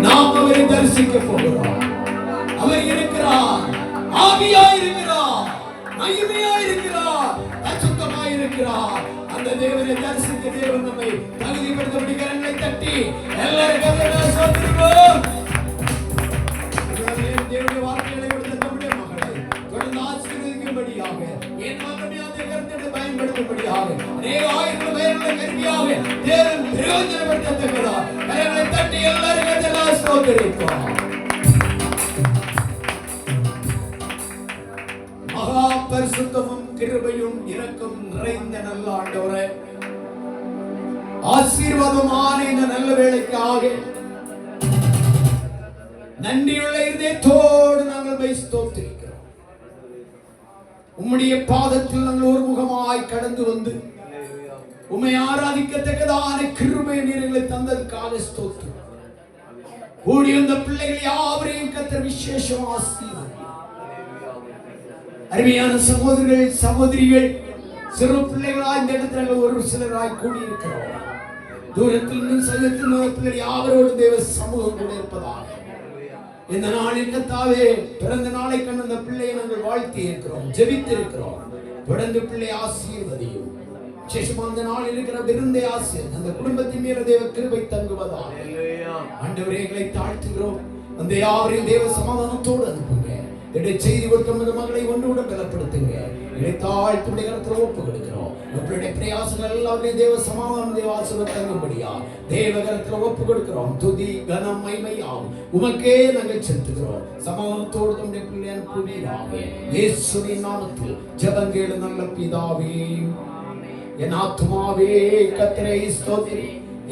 நாம் அவரை தரிசிக்க போகிறோம். அவர் இருக்கிறார், ஆவியாய் இருக்கிறார், மகிமையாய் இருக்கிறார், பரிசுத்தமாய் இருக்கிறார். அந்த தேவனை தரிசிக்க தேவன் நம்மை தகுதிப்படுத்தபடி கரங்களை தட்டி எல்லாரும் கரங்களை சொல்லுவோம். தேவனுடைய வார்த்தைகளை கொடுத்த நம்முடைய மகளை தொடர்ந்து ஆசீர்வதிக்கும்படியாக என் மகனை அந்த கருத்தை பயன்படுத்தும்படியாக அநேக ஆயிரங்கள் பேருடைய கருவியாக தேவன் பிரயோஜனப்படுத்தத்தக்கதாக கரங்களை தட்டி எல்லாரும் கரங்களை ஸ்தோத்திரிப்போம். மகா பரிசுத்தமும் கிருபையும் இரக்கம் நிறைந்த நல்ல ஆண்டவரே, ஆசீர்வாதமான இந்த நல்ல வேளைக்காக நன்றியுள்ள இதயத்தோடு நாங்கள் ஸ்தோத்திரிக்கிறோம். உம்முடைய பாதத்தில் நாங்கள் ஒரு முகமாய் கடந்து வந்து உம்மை ஆராதிக்கத்தக்கதான கிருபை நீர்களை தந்ததுக்காக ஸ்தோத்திரம். கூடி வந்த பிள்ளைகள் யாவரையும் கர்த்தர் விசேஷமாக ஆசீர்வதிப்பார். அருமையான சகோதரர்கள் சகோதரிகள் சிறு பிள்ளைகளாய் இந்த இடத்துல ஒரு சிலராய் கூடியிருக்கிறோம். தூரத்தில் நின்று சகத்தில் பிள்ளைகள் யாவரோடு தேவ சமூகம் கூட இருப்பதாக இந்த நாளில் கர்த்தாவே பிறந்த நாளை கண்டு அந்த பிள்ளையை நாங்கள் வாழ்த்தி இருக்கிறோம், ஜெபித்து இருக்கிறோம். தொடர்ந்து பிள்ளை ஆசீர்வதியும். விசேஷமா அந்த நாளில் இருக்கிற விருந்தை ஆசீர்வதி அந்த குடும்பத்தின் மேல தேவ கிருபை தங்குவதாக ஆண்டவரே எங்களை தாழ்த்துகிறோம். அந்த யாவரையும் தேவ சமாதானத்தோடு அனுப்புங்க. செய்தி கொடுத்த மகளை ஒன்றுவிட பலப்படுத்துங்க. இதை தாழ்த்துடைய கருத்துல ஒப்பு கொடுக்கிறோம். உங்களுடைய பிரயாசங்கள் எல்லாத்தையும் தேவ சமாதானம் தேவ ஆசீர்வாதம் தங்கும்படியா தேவ கருத்துல ஒப்பு கொடுக்கிறோம். துதி கனம் மகிமையாம் உமக்கே நாங்கள் செலுத்துகிறோம். சமாதானத்தோடு தம்முடைய பிள்ளை அனுப்புவீராக. இயேசுவின் நாமத்தில் ஜெபம் கேளு நல்ல பிதாவே. என் ஆத்துமாவே கர்த்தரை ஸ்தோத்திரி,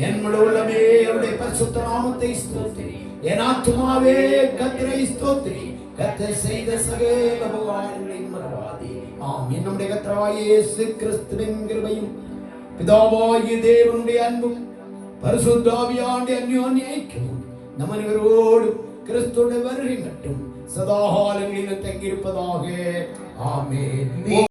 என் முழு உள்ளமே அவருடைய பரிசுத்த நாமத்தை ஸ்தோத்திரி. என் ஆத்துமாவே கர்த்தரை ஸ்தோத்திரி, கர்த்தர் செய்த சகல உபகாரங்களையும் மறவாதே. ஆமென். நம்முடைய கர்த்தராகிய இயேசு கிறிஸ்துவின் கிருபையும் பிதாவாகிய தேவனுடைய அன்பும் பரிசுத்த ஆவியானவருடைய அந்யோன்ய ஐக்கியமும் நம் அனைவரோடும் கிறிஸ்துவின் வருகை மட்டும் சதா காலங்களிலும் தங்கியிருப்பதாக. ஆமென்.